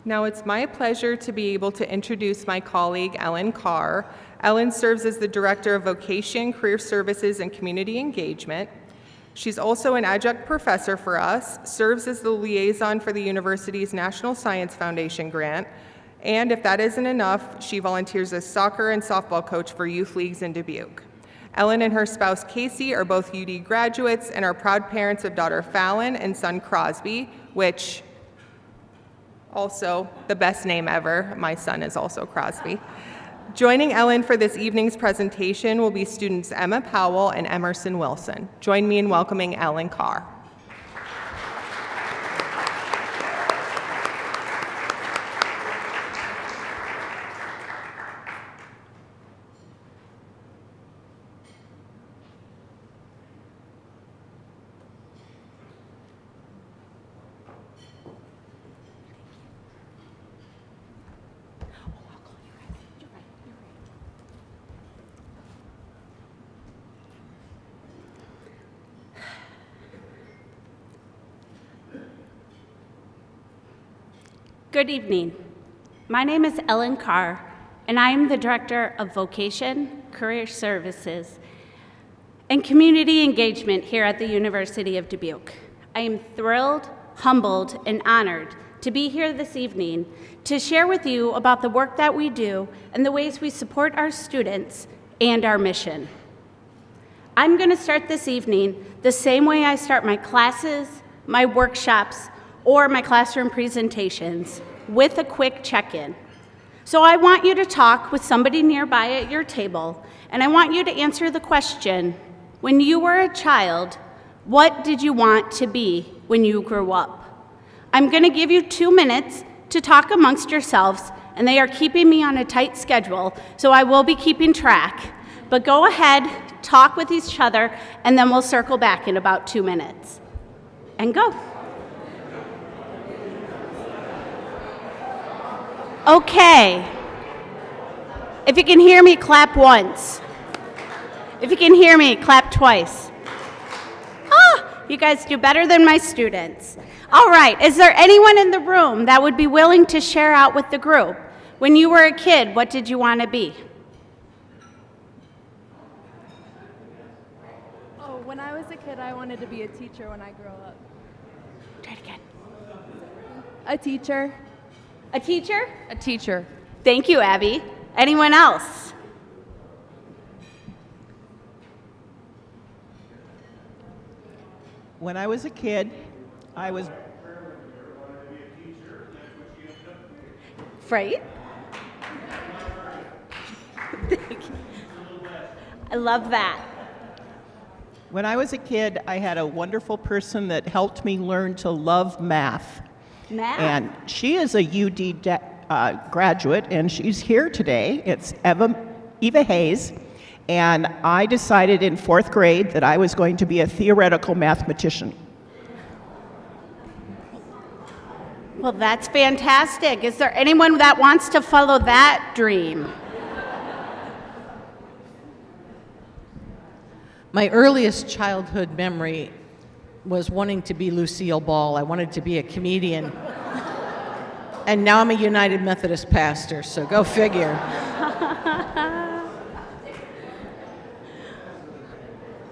Now it's my pleasure to be able to introduce my colleague, Ellen Carr. Ellen serves as the Director of Vocation, Career Services, and Community Engagement. She's also an adjunct professor for us, serves as the liaison for the university's National Science Foundation grant, and if that isn't enough, she volunteers as soccer and softball coach for youth leagues in Dubuque. Ellen and her spouse, Casey, are both UD graduates and are proud parents of daughter Fallon and son Crosby, which also the best name ever. My son is also Crosby. Joining Ellen for this evening's presentation will be students Emma Powell and Emerson Wilson. Join me in welcoming Ellen Carr. Good evening. My name is Ellen Carr, and I am the Director of Vocation, Career Services, and Community Engagement here at the University of Dubuque. I am thrilled, humbled, and honored to be here this evening to share with you about the work that we do and the ways we support our students and our mission. I'm going to start this evening the same way I start my classes, my workshops, or my classroom presentations, with a quick check-in. So I want you to talk with somebody nearby at your table, and I want you to answer the question, when you were a child, what did you want to be when you grew up? I'm gonna give you 2 minutes to talk amongst yourselves, and they are keeping me on a tight schedule, so I will be keeping track. But go ahead, talk with each other, and then we'll circle back in about 2 minutes. And go. Okay. If you can hear me, clap once. If you can hear me, clap twice. You guys do better than my students. All right, is there anyone in the room that would be willing to share out with the group? When you were a kid, what did you want to be? Oh, when I was a kid, I wanted to be a teacher when I grow up. Try it again. A teacher. A teacher? A teacher. Thank you, Abby. Anyone else? When I was a kid, I was... Right? Thank you. I love that. When I was a kid, I had a wonderful person that helped me learn to love math. Math? And she is a UD graduate, and she's here today. It's Eva Hayes. And I decided in 4th grade that I was going to be a theoretical mathematician. Well, that's fantastic. Is there anyone that wants to follow that dream? My earliest childhood memory was wanting to be Lucille Ball. I wanted to be a comedian. And now I'm a United Methodist pastor, so go figure.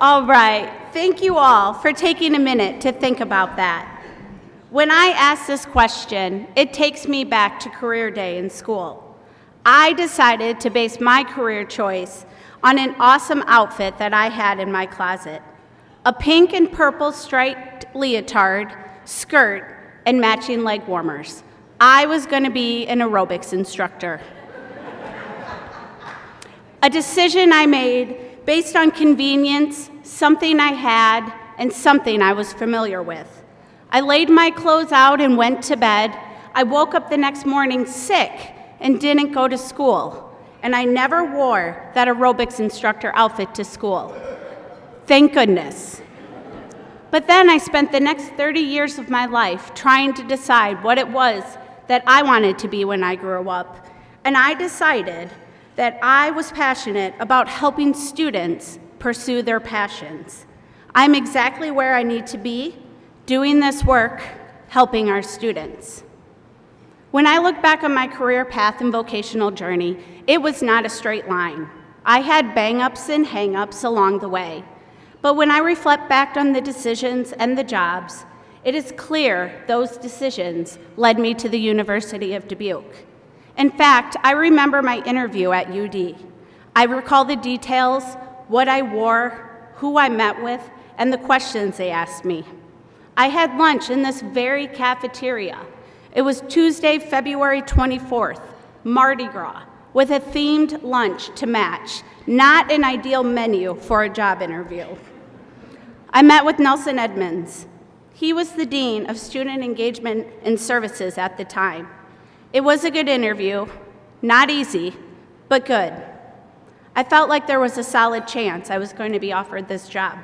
All right. Thank you all for taking a minute to think about that. When I ask this question, it takes me back to career day in school. I decided to base my career choice on an awesome outfit that I had in my closet. A pink and purple striped leotard, skirt, and matching leg warmers. I was going to be an aerobics instructor. A decision I made based on convenience, something I had, and something I was familiar with. I laid my clothes out and went to bed. I woke up the next morning sick and didn't go to school. And I never wore that aerobics instructor outfit to school. Thank goodness. But then I spent the next 30 years of my life trying to decide what it was that I wanted to be when I grew up. And I decided that I was passionate about helping students pursue their passions. I'm exactly where I need to be, doing this work, helping our students. When I look back on my career path and vocational journey, it was not a straight line. I had bang-ups and hang-ups along the way. But when I reflect back on the decisions and the jobs, it is clear those decisions led me to the University of Dubuque. In fact, I remember my interview at UD. I recall the details, what I wore, who I met with, and the questions they asked me. I had lunch in this very cafeteria. It was Tuesday, February 24th, Mardi Gras, with a themed lunch to match, not an ideal menu for a job interview. I met with Nelson Edmonds. He was the Dean of Student Engagement and Services at the time. It was a good interview, not easy, but good. I felt like there was a solid chance I was going to be offered this job.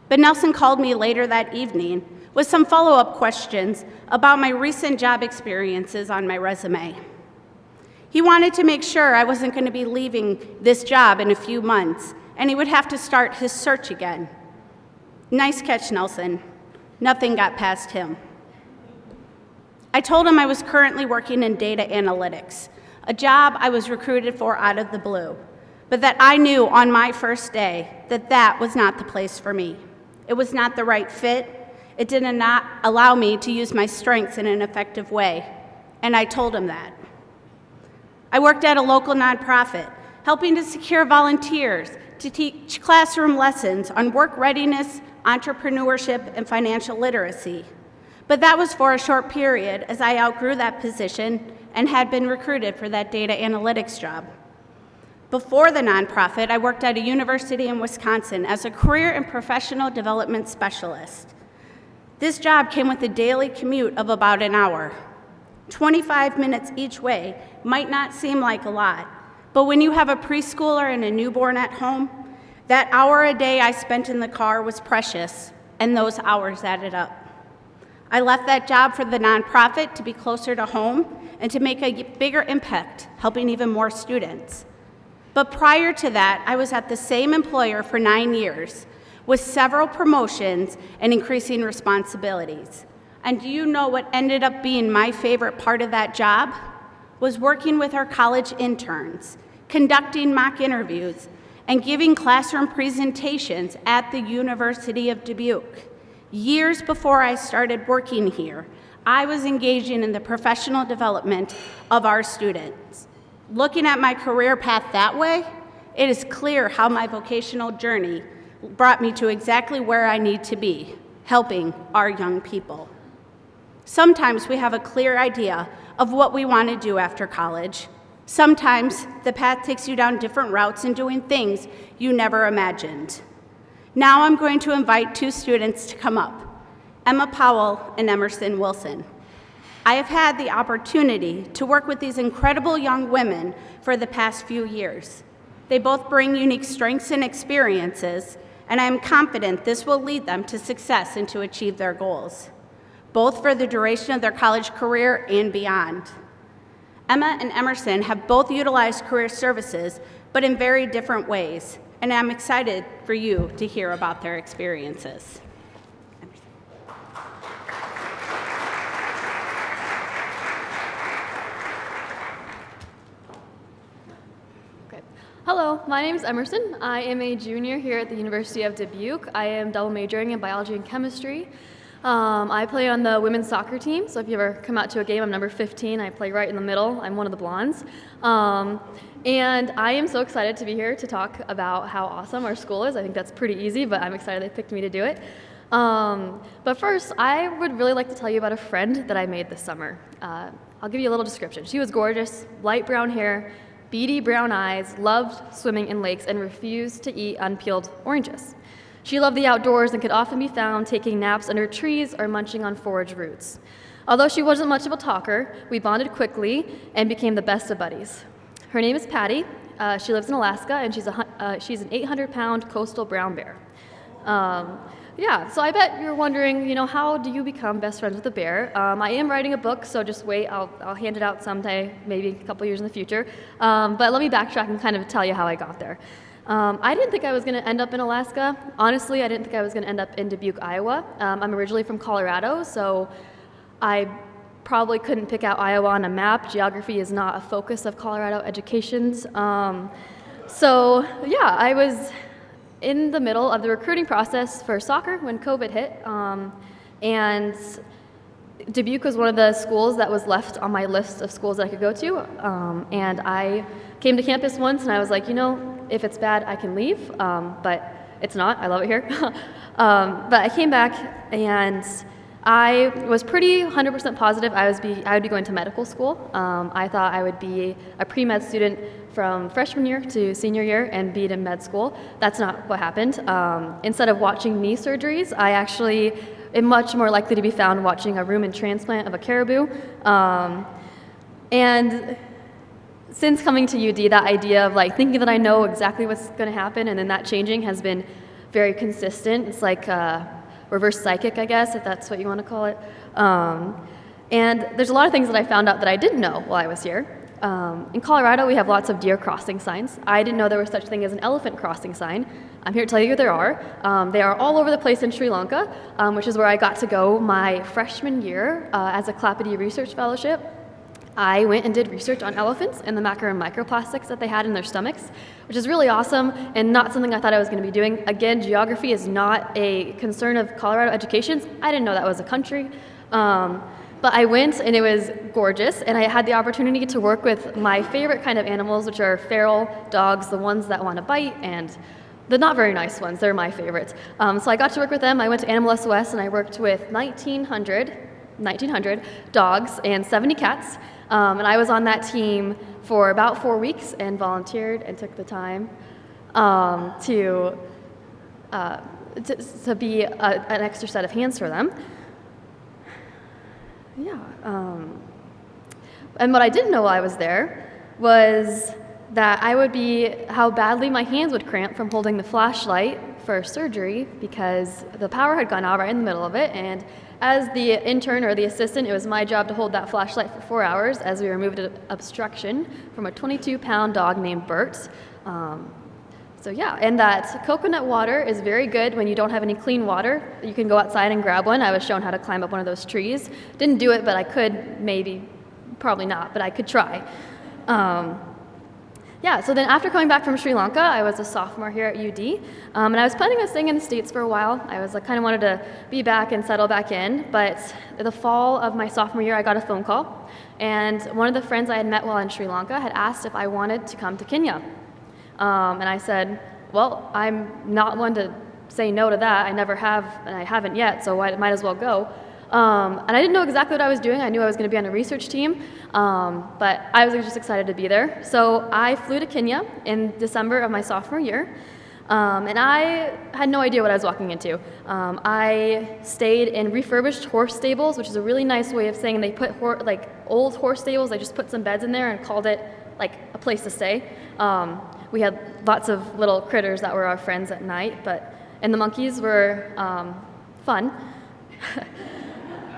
But Nelson called me later that evening with some follow-up questions about my recent job experiences on my resume. He wanted to make sure I wasn't going to be leaving this job in a few months, and he would have to start his search again. Nice catch, Nelson. Nothing got past him. I told him I was currently working in data analytics, a job I was recruited for out of the blue, but that I knew on my first day that that was not the place for me. It was not the right fit. It did not allow me to use my strengths in an effective way, and I told him that. I worked at a local nonprofit, helping to secure volunteers to teach classroom lessons on work readiness, entrepreneurship, and financial literacy. But that was for a short period as I outgrew that position and had been recruited for that data analytics job. Before the nonprofit, I worked at a university in Wisconsin as a career and professional development specialist. This job came with a daily commute of about an hour. 25 minutes each way might not seem like a lot, but when you have a preschooler and a newborn at home, that hour a day I spent in the car was precious, and those hours added up. I left that job for the nonprofit to be closer to home and to make a bigger impact, helping even more students. But prior to that, I was at the same employer for 9 years, with several promotions and increasing responsibilities. And do you know what ended up being my favorite part of that job? Was working with our college interns, conducting mock interviews, and giving classroom presentations at the University of Dubuque. Years before I started working here, I was engaging in the professional development of our students. Looking at my career path that way, it is clear how my vocational journey brought me to exactly where I need to be, helping our young people. Sometimes we have a clear idea of what we want to do after college. Sometimes the path takes you down different routes and doing things you never imagined. Now I'm going to invite two students to come up, Emma Powell and Emerson Wilson. I have had the opportunity to work with these incredible young women for the past few years. They both bring unique strengths and experiences, and I am confident this will lead them to success and to achieve their goals, both for the duration of their college career and beyond. Emma and Emerson have both utilized career services, but in very different ways, and I'm excited for you to hear about their experiences. Okay. Hello, my name is Emerson. I am a junior here at the University of Dubuque. I am double majoring in biology and chemistry. I play on the women's soccer team, so if you ever come out to a game, I'm number 15. I play right in the middle. I'm one of the blondes. And I am so excited to be here to talk about how awesome our school is. I think that's pretty easy, but I'm excited they picked me to do it. But first, I would really like to tell you about a friend that I made this summer. I'll give you a little description. She was gorgeous, light brown hair, beady brown eyes, loved swimming in lakes, and refused to eat unpeeled oranges. She loved the outdoors and could often be found taking naps under trees or munching on forage roots. Although she wasn't much of a talker, we bonded quickly and became the best of buddies. Her name is Patty. She lives in Alaska, and she's an 800-pound coastal brown bear. So I bet you're wondering, how do you become best friends with a bear? I am writing a book, so just wait. I'll hand it out someday, maybe a couple years in the future. But let me backtrack and kind of tell you how I got there. I didn't think I was going to end up in Alaska. Honestly, I didn't think I was going to end up in Dubuque, Iowa. I'm originally from Colorado, so I probably couldn't pick out Iowa on a map. Geography is not a focus of Colorado education's. So yeah, I was in the middle of the recruiting process for soccer when COVID hit, and Dubuque was one of the schools that was left on my list of schools that I could go to, and I came to campus once and I was like, if it's bad, I can leave, but it's not. I love it here. But I came back and I was pretty 100% positive I would be going to medical school. I thought I would be a pre-med student from freshman year to senior year and be in med school. That's not what happened. Instead of watching knee surgeries, I actually am much more likely to be found watching a rumen transplant of a caribou. And since coming to UD, that idea of like thinking that I know exactly what's going to happen and then that changing has been very consistent. It's like reverse psychic, I guess, if that's what you want to call it. And there's a lot of things that I found out that I didn't know while I was here. In Colorado, we have lots of deer crossing signs. I didn't know there was such a thing as an elephant crossing sign. I'm here to tell you there are. They are all over the place in Sri Lanka, which is where I got to go my freshman year as a Clapity Research Fellowship. I went and did research on elephants and the macro and microplastics that they had in their stomachs, which is really awesome and not something I thought I was going to be doing. Again, geography is not a concern of Colorado education. I didn't know that was a country. But I went and it was gorgeous, and I had the opportunity to work with my favorite kind of animals, which are feral dogs, the ones that want to bite, and the not very nice ones. They're my favorites. So I got to work with them. I went to Animal SOS and I worked with 1,900 dogs and 70 cats. And I was on that team for about 4 weeks and volunteered and took the time to be an extra set of hands for them. Yeah. And what I didn't know while I was there was that how badly my hands would cramp from holding the flashlight for surgery because the power had gone out right in the middle of it. And as the intern or the assistant, it was my job to hold that flashlight for 4 hours as we removed an obstruction from a 22-pound dog named Bert. So yeah, and that coconut water is very good when you don't have any clean water. You can go outside and grab one. I was shown how to climb up one of those trees. Didn't do it, but I could maybe, probably not, but I could try. Yeah, so then after coming back from Sri Lanka, I was a sophomore here at UD, and I was planning on staying in the States for a while. I was kind of wanted to be back and settle back in, but the fall of my sophomore year, I got a phone call, and one of the friends I had met while in Sri Lanka had asked if I wanted to come to Kenya. And I said, well, I'm not one to say no to that. I never have, and I haven't yet, so I might as well go. And I didn't know exactly what I was doing. I knew I was going to be on a research team, but I was just excited to be there. So I flew to Kenya in December of my sophomore year, and I had no idea what I was walking into. I stayed in refurbished horse stables, which is a really nice way of saying they put old horse stables. They just put some beds in there and called it like a place to stay. We had lots of little critters that were our friends at night, and the monkeys were fun.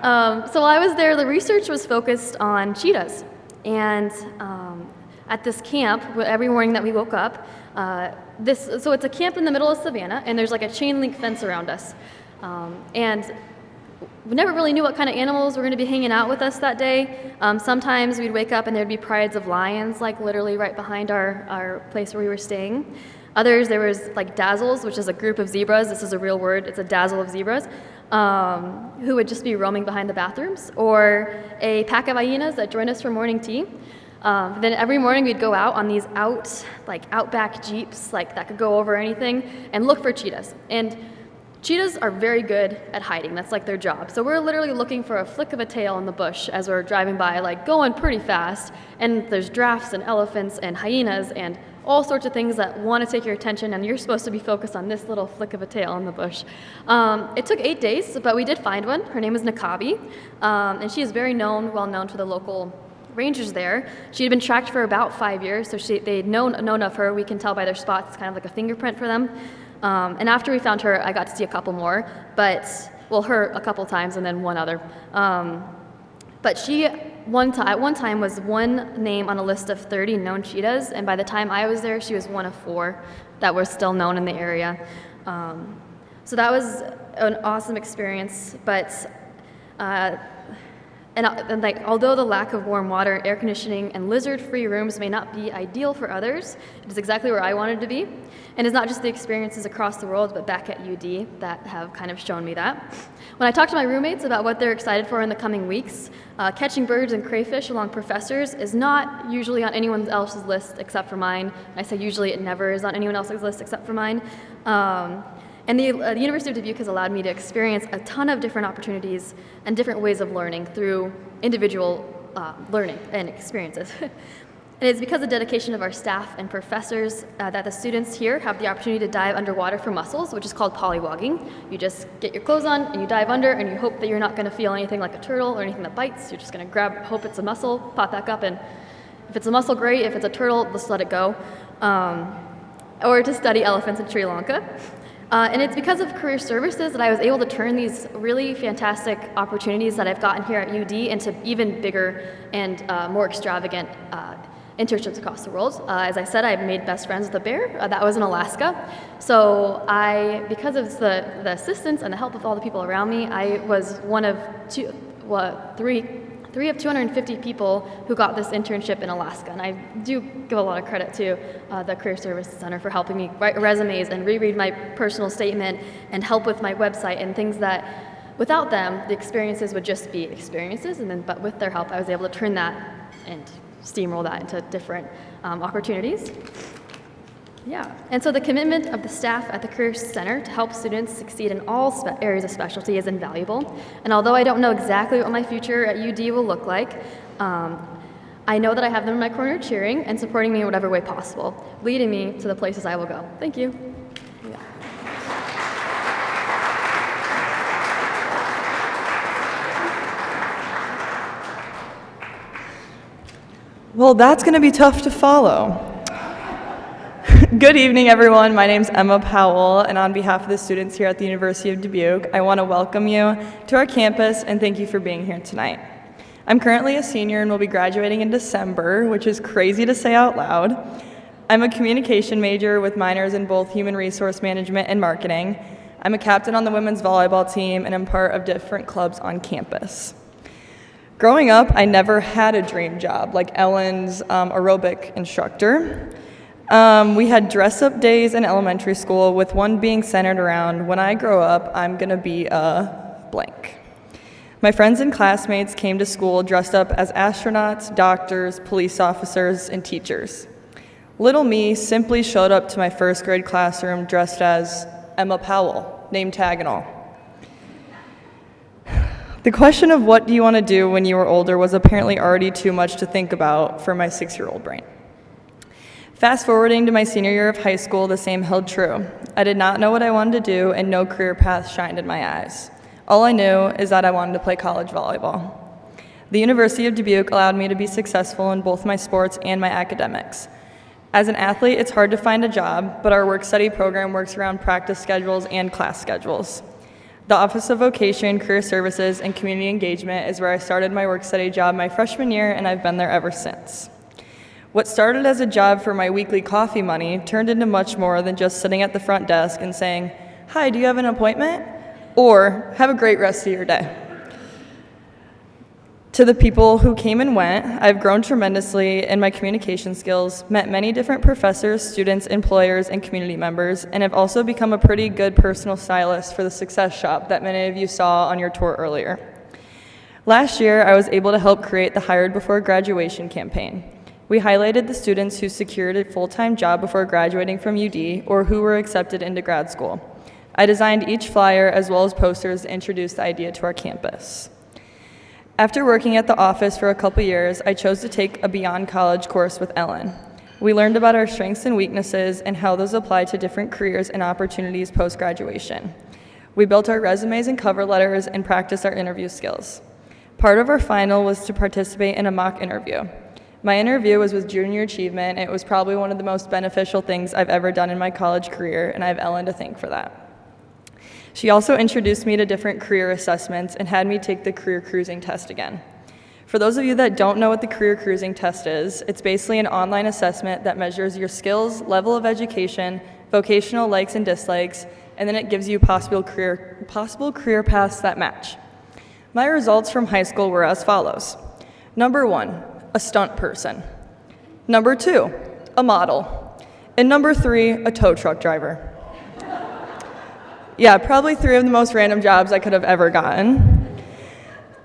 So while I was there, the research was focused on cheetahs. And at this camp, every morning that we woke up, so it's a camp in the middle of Savannah, and there's like a chain link fence around us. And we never really knew what kind of animals were going to be hanging out with us that day. Sometimes we'd wake up and there'd be prides of lions, like literally right behind our place where we were staying. Others, there was like dazzles, which is a group of zebras. This is a real word. It's a dazzle of zebras, who would just be roaming behind the bathrooms, or a pack of hyenas that joined us for morning tea. Then every morning we'd go out on these outback jeeps, that could go over anything, and look for cheetahs. And cheetahs are very good at hiding. That's like their job. So we're literally looking for a flick of a tail in the bush as we're driving by, going pretty fast. And there's giraffes and elephants and hyenas and all sorts of things that want to take your attention, and you're supposed to be focused on this little flick of a tail in the bush. It took 8 days, but we did find one. Her name is Nakabi, and she is very well known to the local rangers there. She had been tracked for about 5 years, so they'd known of her. We can tell by their spots. It's kind of like a fingerprint for them. And after we found her, I got to see a couple more, her a couple times and then one other. But she, at one time, was one name on a list of 30 known cheetahs, and by the time I was there, she was one of 4 that were still known in the area. So that was an awesome experience, and And like, although the lack of warm water, air conditioning, and lizard-free rooms may not be ideal for others, it is exactly where I wanted to be. And it's not just the experiences across the world, but back at UD that have kind of shown me that. When I talk to my roommates about what they're excited for in the coming weeks, catching birds and crayfish along professors is not usually on anyone else's list except for mine. I say usually, it never is on anyone else's list except for mine. And the University of Dubuque has allowed me to experience a ton of different opportunities and different ways of learning through individual learning and experiences. And it's because of the dedication of our staff and professors that the students here have the opportunity to dive underwater for mussels, which is called polywogging. You just get your clothes on and you dive under, and you hope that you're not going to feel anything like a turtle or anything that bites. You're just going to grab, hope it's a mussel, pop back up, and if it's a mussel, great. If it's a turtle, just let it go. Or to study elephants in Sri Lanka. And it's because of career services that I was able to turn these really fantastic opportunities that I've gotten here at UD into even bigger and more extravagant internships across the world. As I said, I made best friends with a bear. That was in Alaska. So because of the assistance and the help of all the people around me, I was one of three of 250 people who got this internship in Alaska. And I do give a lot of credit to the Career Services Center for helping me write resumes and reread my personal statement and help with my website and things that, without them, the experiences would just be experiences. But with their help, I was able to turn that and steamroll that into different opportunities. Yeah, and so the commitment of the staff at the Career Center to help students succeed in all areas of specialty is invaluable. And although I don't know exactly what my future at UD will look like, I know that I have them in my corner cheering and supporting me in whatever way possible, leading me to the places I will go. Thank you. Yeah. Well, that's going to be tough to follow. Good evening, everyone. My name's Emma Powell, and on behalf of the students here at the University of Dubuque, I want to welcome you to our campus and thank you for being here tonight. I'm currently a senior and will be graduating in December, which is crazy to say out loud. I'm a communication major with minors in both human resource management and marketing. I'm a captain on the women's volleyball team, and I'm part of different clubs on campus. Growing up, I never had a dream job like Ellen's aerobic instructor. We had dress-up days in elementary school, with one being centered around, when I grow up, I'm gonna be a blank. My friends and classmates came to school dressed up as astronauts, doctors, police officers, and teachers. Little me simply showed up to my first grade classroom dressed as Emma Powell, name tag and all. The question of what do you want to do when you were older was apparently already too much to think about for my 6-year-old brain. Fast forwarding to my senior year of high school, the same held true. I did not know what I wanted to do, and no career path shined in my eyes. All I knew is that I wanted to play college volleyball. The University of Dubuque allowed me to be successful in both my sports and my academics. As an athlete, it's hard to find a job, but our work-study program works around practice schedules and class schedules. The Office of Vocation, Career Services, and Community Engagement is where I started my work-study job my freshman year, and I've been there ever since. What started as a job for my weekly coffee money turned into much more than just sitting at the front desk and saying, "Hi, do you have an appointment?" or "Have a great rest of your day." To the people who came and went, I've grown tremendously in my communication skills, met many different professors, students, employers, and community members, and have also become a pretty good personal stylist for the Success Shop that many of you saw on your tour earlier. Last year, I was able to help create the Hired Before Graduation campaign. We highlighted the students who secured a full-time job before graduating from UD or who were accepted into grad school. I designed each flyer as well as posters to introduce the idea to our campus. After working at the office for a couple years, I chose to take a Beyond College course with Ellen. We learned about our strengths and weaknesses and how those apply to different careers and opportunities post-graduation. We built our resumes and cover letters and practiced our interview skills. Part of our final was to participate in a mock interview. My interview was with Junior Achievement. It was probably one of the most beneficial things I've ever done in my college career, and I have Ellen to thank for that. She also introduced me to different career assessments and had me take the career cruising test again. For those of you that don't know what the career cruising test is, it's basically an online assessment that measures your skills, level of education, vocational likes and dislikes, and then it gives you possible career paths that match. My results from high school were as follows. Number 1, a stunt person. Number 2, a model. And number 3, a tow truck driver. Yeah, probably 3 of the most random jobs I could have ever gotten.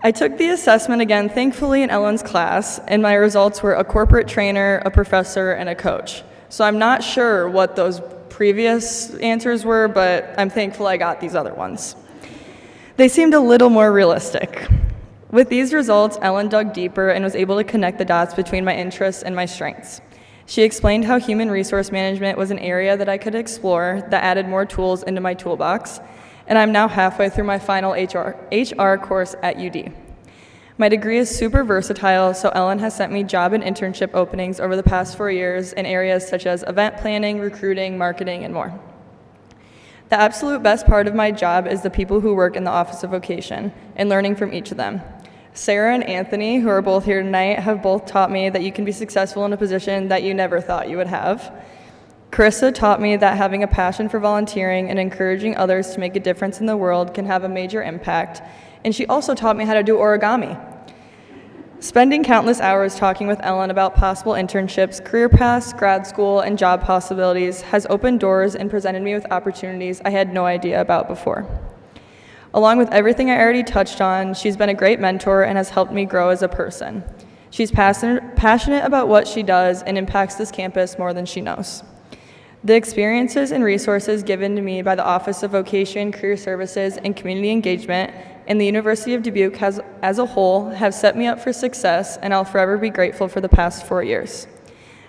I took the assessment again, thankfully, in Ellen's class, and my results were a corporate trainer, a professor, and a coach. So I'm not sure what those previous answers were, but I'm thankful I got these other ones. They seemed a little more realistic. With these results, Ellen dug deeper and was able to connect the dots between my interests and my strengths. She explained how human resource management was an area that I could explore that added more tools into my toolbox, and I'm now halfway through my final HR course at UD. My degree is super versatile, so Ellen has sent me job and internship openings over the past 4 years in areas such as event planning, recruiting, marketing, and more. The absolute best part of my job is the people who work in the Office of Vocation and learning from each of them. Sarah and Anthony, who are both here tonight, have both taught me that you can be successful in a position that you never thought you would have. Carissa taught me that having a passion for volunteering and encouraging others to make a difference in the world can have a major impact, and she also taught me how to do origami. Spending countless hours talking with Ellen about possible internships, career paths, grad school, and job possibilities has opened doors and presented me with opportunities I had no idea about before. Along with everything I already touched on, she's been a great mentor and has helped me grow as a person. She's passionate about what she does and impacts this campus more than she knows. The experiences and resources given to me by the Office of Vocation, Career Services, and Community Engagement and the University of Dubuque as a whole have set me up for success, and I'll forever be grateful for the past 4 years.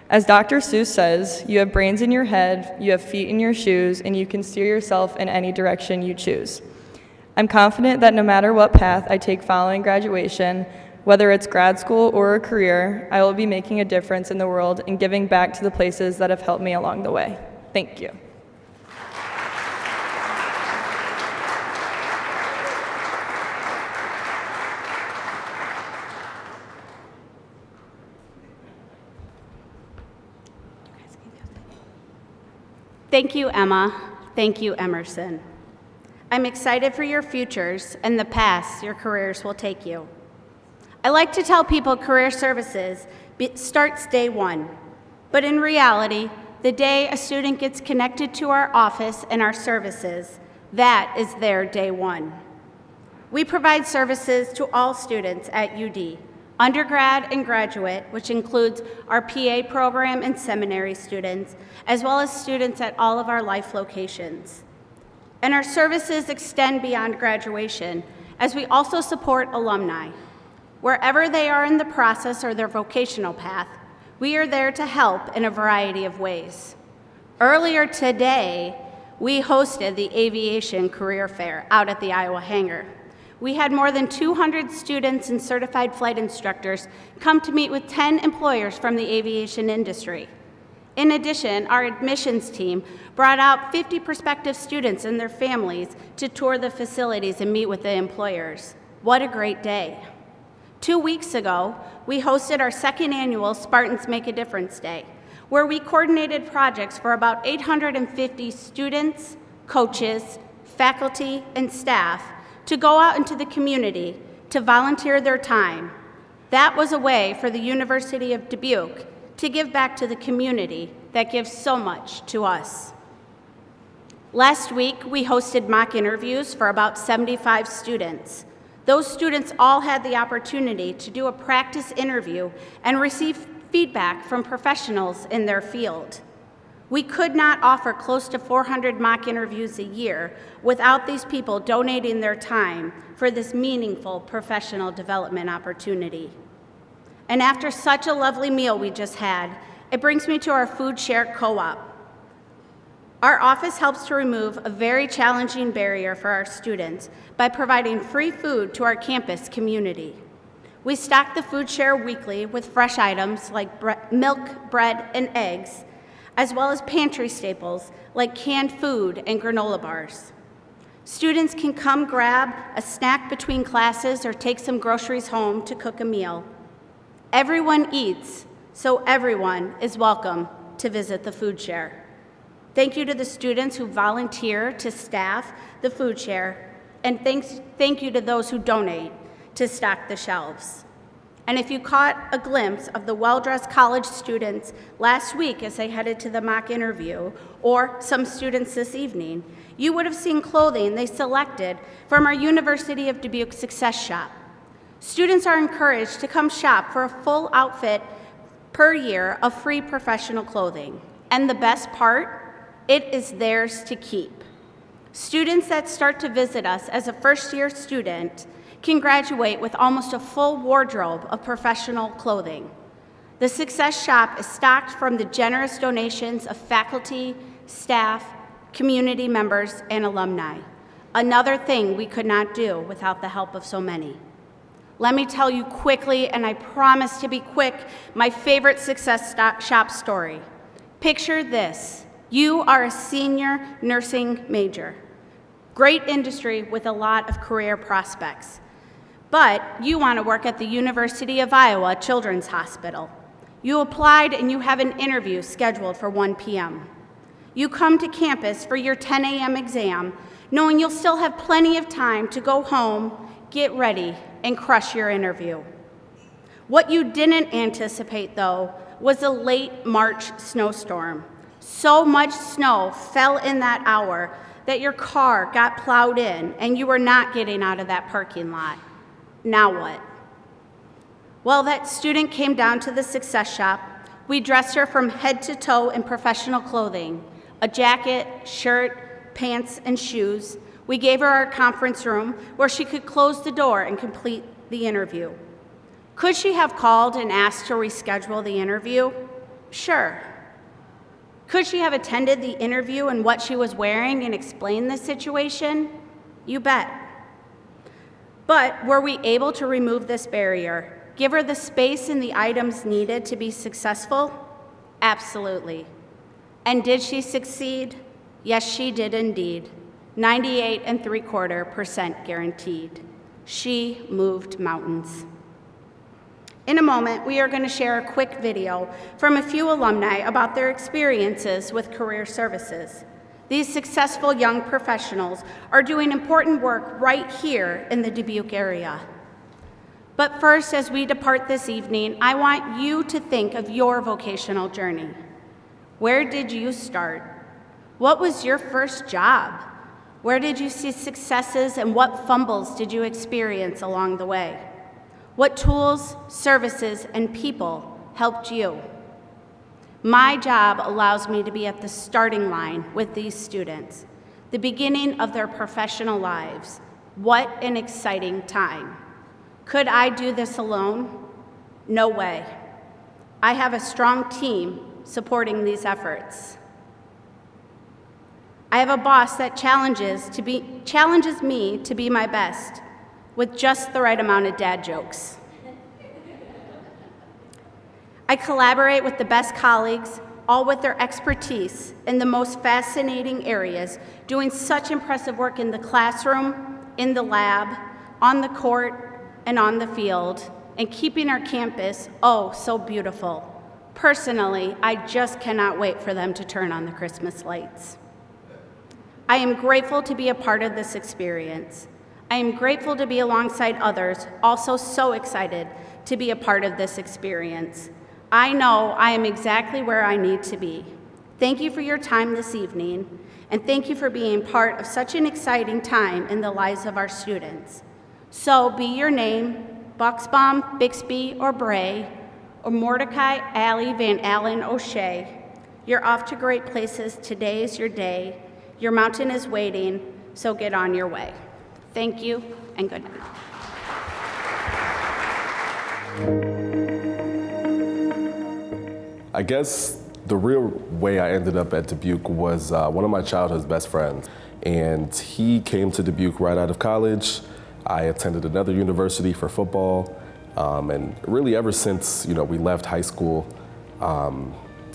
As Dr. Seuss says, you have brains in your head, you have feet in your shoes, and you can steer yourself in any direction you choose. I'm confident that no matter what path I take following graduation, whether it's grad school or a career, I will be making a difference in the world and giving back to the places that have helped me along the way. Thank you. Thank you, Emma. Thank you, Emerson. I'm excited for your futures and the paths your careers will take you. I like to tell people career services starts day one, but in reality, the day a student gets connected to our office and our services, that is their day one. We provide services to all students at UD, undergrad and graduate, which includes our PA program and seminary students, as well as students at all of our life locations. And our services extend beyond graduation, as we also support alumni. Wherever they are in the process or their vocational path, we are there to help in a variety of ways. Earlier today, we hosted the Aviation Career Fair out at the Iowa Hangar. We had more than 200 students and certified flight instructors come to meet with 10 employers from the aviation industry. In addition, our admissions team brought out 50 prospective students and their families to tour the facilities and meet with the employers. What a great day. 2 weeks ago, we hosted our second annual Spartans Make a Difference Day, where we coordinated projects for about 850 students, coaches, faculty, and staff to go out into the community to volunteer their time. That was a way for the University of Dubuque to give back to the community that gives so much to us. Last week, we hosted mock interviews for about 75 students. Those students all had the opportunity to do a practice interview and receive feedback from professionals in their field. We could not offer close to 400 mock interviews a year without these people donating their time for this meaningful professional development opportunity. And after such a lovely meal we just had, it brings me to our food share co-op. Our office helps to remove a very challenging barrier for our students by providing free food to our campus community. We stock the food share weekly with fresh items like milk, bread, and eggs, as well as pantry staples like canned food and granola bars. Students can come grab a snack between classes or take some groceries home to cook a meal. Everyone eats, so everyone is welcome to visit the food share. Thank you to the students who volunteer to staff the food share, and thank you to those who donate to stock the shelves. And if you caught a glimpse of the well-dressed college students last week as they headed to the mock interview, or some students this evening, you would have seen clothing they selected from our University of Dubuque Success Shop. Students are encouraged to come shop for a full outfit per year of free professional clothing. And the best part, it is theirs to keep. Students that start to visit us as a first-year student can graduate with almost a full wardrobe of professional clothing. The Success Shop is stocked from the generous donations of faculty, staff, community members, and alumni. Another thing we could not do without the help of so many. Let me tell you quickly, and I promise to be quick, my favorite Success Shop story. Picture this. You are a senior nursing major. Great industry with a lot of career prospects. But you want to work at the University of Iowa Children's Hospital. You applied and you have an interview scheduled for 1 p.m. You come to campus for your 10 a.m. exam, knowing you'll still have plenty of time to go home, get ready, and crush your interview. What you didn't anticipate, though, was a late March snowstorm. So much snow fell in that hour that your car got plowed in and you were not getting out of that parking lot. Now what? Well, that student came down to the Success Shop. We dressed her from head to toe in professional clothing, a jacket, shirt, pants, and shoes. We gave her our conference room where she could close the door and complete the interview. Could she have called and asked to reschedule the interview? Sure. Could she have attended the interview and what she was wearing and explained the situation? You bet. But were we able to remove this barrier, give her the space and the items needed to be successful? Absolutely. And did she succeed? Yes, she did indeed. 98.75% guaranteed. She moved mountains. In a moment, we are going to share a quick video from a few alumni about their experiences with career services. These successful young professionals are doing important work right here in the Dubuque area. But first, as we depart this evening, I want you to think of your vocational journey. Where did you start? What was your first job? Where did you see successes and what fumbles did you experience along the way? What tools, services, and people helped you? My job allows me to be at the starting line with these students, the beginning of their professional lives. What an exciting time. Could I do this alone? No way. I have a strong team supporting these efforts. I have a boss that challenges me to be my best with just the right amount of dad jokes. I collaborate with the best colleagues, all with their expertise in the most fascinating areas, doing such impressive work in the classroom, in the lab, on the court, and on the field, and keeping our campus oh so beautiful. Personally, I just cannot wait for them to turn on the Christmas lights. I am grateful to be a part of this experience. I am grateful to be alongside others, also so excited to be a part of this experience. I know I am exactly where I need to be. Thank you for your time this evening, and thank you for being part of such an exciting time in the lives of our students. So be your name, Buxbaum, Bixby, or Bray, or Mordecai, Alley, Van Allen, O'Shea. You're off to great places. Today is your day. Your mountain is waiting, so get on your way. Thank you, and good night. I guess the real way I ended up at Dubuque was one of my childhood's best friends. And he came to Dubuque right out of college. I attended another university for football. And really ever since we left high school,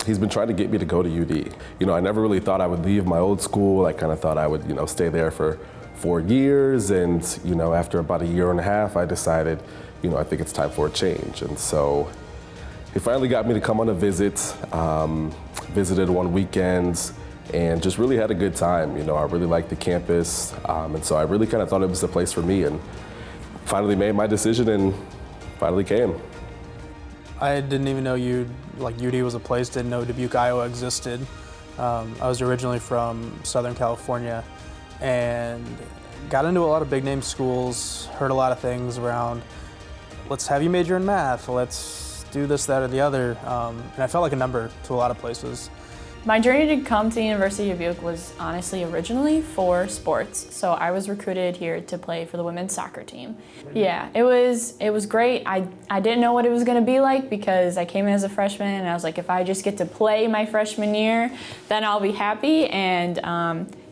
he's been trying to get me to go to UD. I never really thought I would leave my old school. I kind of thought I would stay there for 4 years. And after about a year and a half, I decided I think it's time for a change. And so he finally got me to come on a visit, visited one weekend, and just really had a good time. I really liked the campus, and so I really kind of thought it was the place for me. And finally made my decision and finally came. I didn't even know UD was a place, didn't know Dubuque, Iowa existed. I was originally from Southern California and got into a lot of big name schools, heard a lot of things around, let's have you major in math, let's do this, that, or the other. And I felt like a number to a lot of places. My journey to come to the University of Dubuque was honestly originally for sports. So I was recruited here to play for the women's soccer team. Yeah, it was great. I didn't know what it was gonna be like because I came in as a freshman and I was like, if I just get to play my freshman year, then I'll be happy. And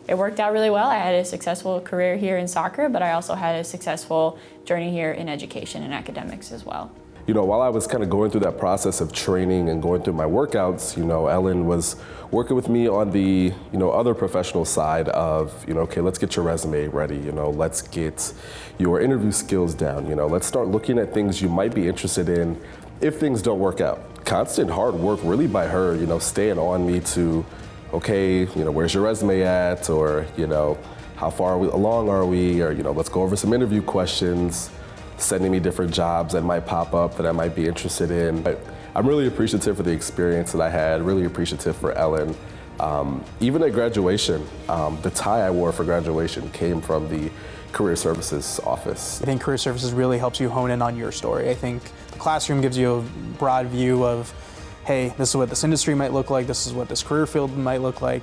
it worked out really well. I had a successful career here in soccer, but I also had a successful journey here in education and academics as well. You know, while I was kind of going through that process of training and going through my workouts, you know, Ellen was working with me on the, you know, other professional side of, you know, okay, let's get your resume ready, you know, let's get your interview skills down, you know, let's start looking at things you might be interested in if things don't work out. Constant hard work really by her, you know, staying on me to, okay, you know, where's your resume at? Or, you know, how far along are we? Or, you know, let's go over some interview questions, sending me different jobs that might pop up that I might be interested in. But I'm really appreciative for the experience that I had, really appreciative for Ellen. Even at graduation, the tie I wore for graduation came from the Career Services office. I think Career Services really helps you hone in on your story. I think the classroom gives you a broad view of, hey, this is what this industry might look like, this is what this career field might look like,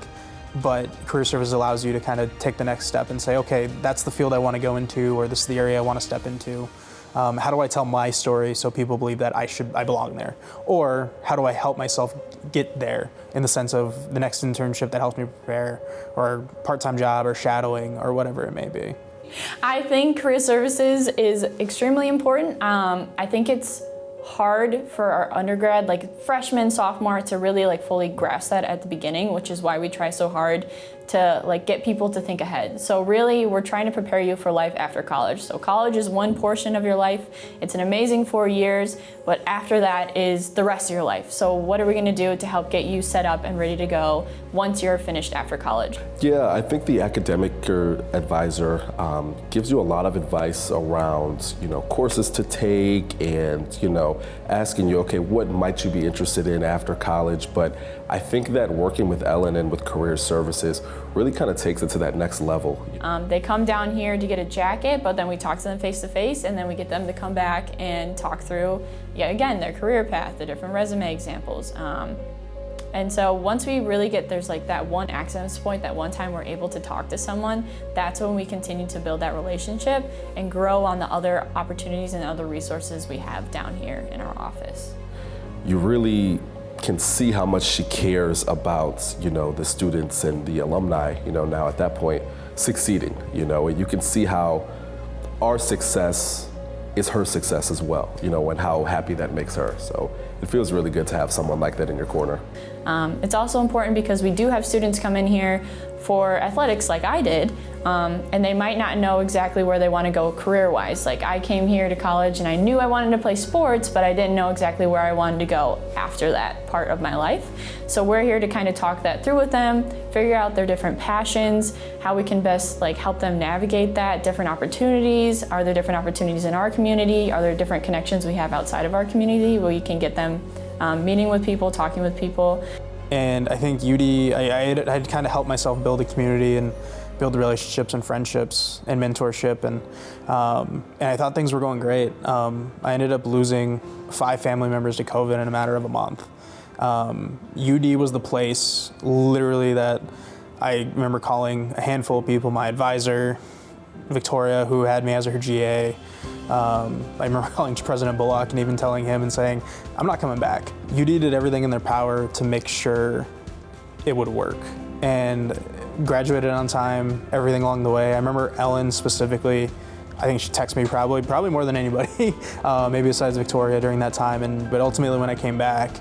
but Career Services allows you to kind of take the next step and say, okay, that's the field I want to go into, or this is the area I want to step into. How do I tell my story so people believe that I belong there? Or how do I help myself get there in the sense of the next internship that helps me prepare, or part-time job, or shadowing, or whatever it may be? I think career services is extremely important. I think it's hard for our undergrad, like freshman, sophomore, to really like fully grasp that at the beginning, which is why we try so hard to like get people to think ahead. So really, we're trying to prepare you for life after college. So college is one portion of your life. It's an amazing 4 years, but after that is the rest of your life. So what are we gonna do to help get you set up and ready to go once you're finished after college? Yeah, I think the academic advisor gives you a lot of advice around, you know, courses to take and, you know, asking you, okay, what might you be interested in after college? But I think that working with Ellen and with Career Services really kind of takes it to that next level. They come down here to get a jacket, but then we talk to them face to face, and then we get them to come back and talk through, yeah, again, their career path, the different resume examples. And so once we really get, there's like that one access point, that one time we're able to talk to someone, that's when we continue to build that relationship and grow on the other opportunities and other resources we have down here in our office. You really can see how much she cares about, you know, the students and the alumni, you know, now at that point succeeding, you know, and you can see how our success is her success as well, you know, and how happy that makes her. So it feels really good to have someone like that in your corner. It's also important because we do have students come in here for athletics like I did, and they might not know exactly where they want to go career-wise. Like I came here to college and I knew I wanted to play sports, but I didn't know exactly where I wanted to go after that part of my life. So we're here to kind of talk that through with them, figure out their different passions, how we can best like help them navigate that, different opportunities. Are there different opportunities in our community? Are there different connections we have outside of our community where you can get them meeting with people, talking with people? And I think UD, I'd kind of helped myself build a community and build relationships and friendships and mentorship, and I thought things were going great. I ended up losing 5 family members to COVID in a matter of a month. UD was the place, literally, that I remember calling a handful of people, my advisor, Victoria, who had me as her GA. I remember calling President Bullock and even telling him and saying, I'm not coming back. UD did everything in their power to make sure it would work, and graduated on time, everything along the way. I remember Ellen specifically, I think she texted me probably more than anybody, maybe besides Victoria during that time. But ultimately when I came back,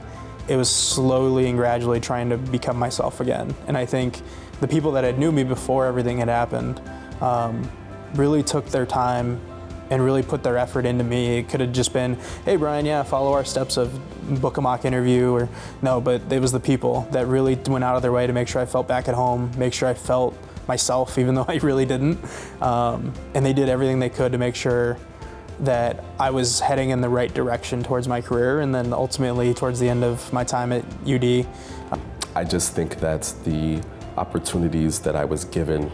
it was slowly and gradually trying to become myself again. And I think the people that had knew me before everything had happened really took their time and really put their effort into me. It could have just been, hey Brian, yeah, follow our steps of book a mock interview, or no, but it was the people that really went out of their way to make sure I felt back at home, make sure I felt myself, even though I really didn't. And they did everything they could to make sure that I was heading in the right direction towards my career, and then ultimately towards the end of my time at UD. I just think that the opportunities that I was given,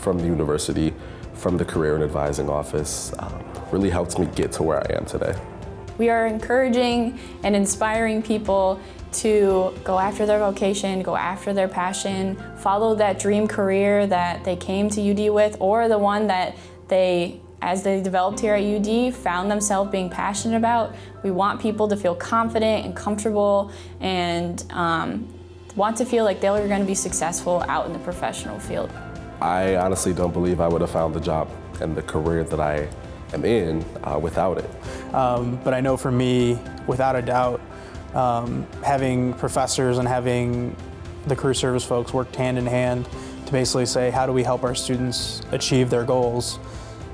from the university, from the Career and Advising Office, really helped me get to where I am today. We are encouraging and inspiring people to go after their vocation, go after their passion, follow that dream career that they came to UD with, or the one that they, as they developed here at UD, found themselves being passionate about. We want people to feel confident and comfortable and want to feel like they're going to be successful out in the professional field. I honestly don't believe I would have found the job and the career that I am in without it. But I know for me, without a doubt, having professors and having the career service folks worked hand in hand to basically say, how do we help our students achieve their goals?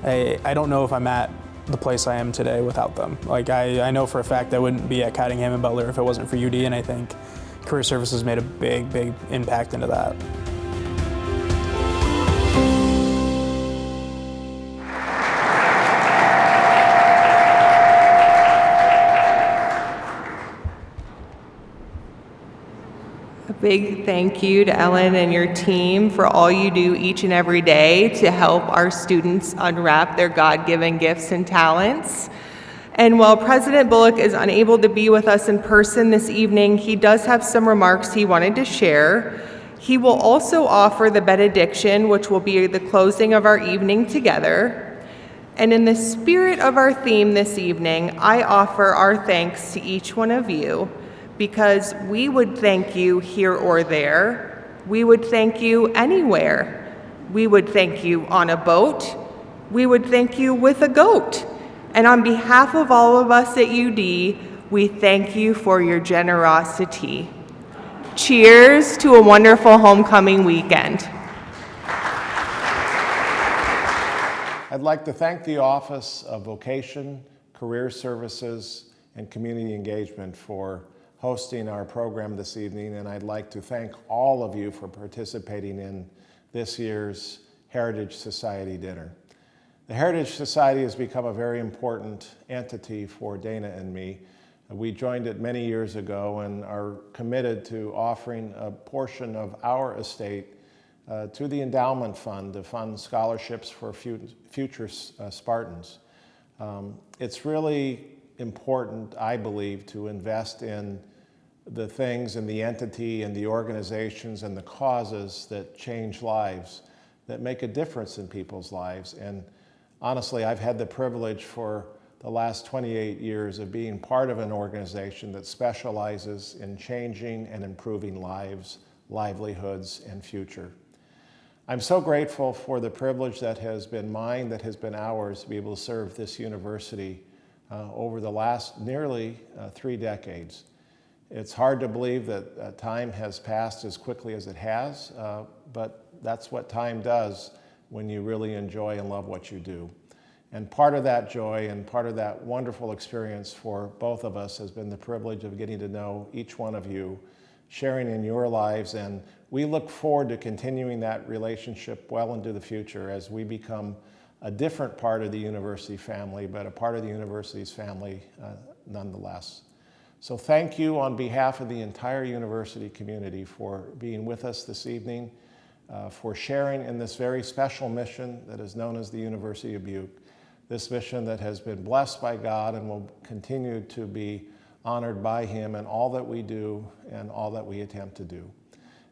I don't know if I'm at the place I am today without them. Like I know for a fact I wouldn't be at Cottingham and Butler if it wasn't for UD, and I think career services made a big, big impact into that. A big thank you to Ellen and your team for all you do each and every day to help our students unwrap their God-given gifts and talents. And while President Bullock is unable to be with us in person this evening, he does have some remarks he wanted to share. He will also offer the benediction, which will be the closing of our evening together. And in the spirit of our theme this evening, I offer our thanks to each one of you, because we would thank you here or there. We would thank you anywhere. We would thank you on a boat. We would thank you with a goat. And on behalf of all of us at UD, we thank you for your generosity. Cheers to a wonderful homecoming weekend. I'd like to thank the Office of Vocation, Career Services, and Community Engagement for hosting our program this evening, and I'd like to thank all of you for participating in this year's Heritage Society dinner. The Heritage Society has become a very important entity for Dana and me. We joined it many years ago and are committed to offering a portion of our estate to the endowment fund to fund scholarships for future Spartans. It's really important, I believe, to invest in the things and the entity and the organizations and the causes that change lives, that make a difference in people's lives. And honestly, I've had the privilege for the last 28 years of being part of an organization that specializes in changing and improving lives, livelihoods, and future. I'm so grateful for the privilege that has been mine, that has been ours, to be able to serve this university over the last nearly 3 decades. It's hard to believe that time has passed as quickly as it has, but that's what time does when you really enjoy and love what you do. And part of that joy and part of that wonderful experience for both of us has been the privilege of getting to know each one of you, sharing in your lives, and we look forward to continuing that relationship well into the future as we become a different part of the university family, but a part of the university's family nonetheless. So thank you on behalf of the entire university community for being with us this evening, for sharing in this very special mission that is known as the University of Dubuque, this mission that has been blessed by God and will continue to be honored by Him in all that we do and all that we attempt to do.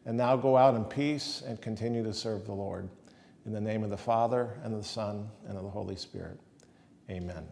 And now go out in peace and continue to serve the Lord. In the name of the Father, and of the Son, and of the Holy Spirit. Amen.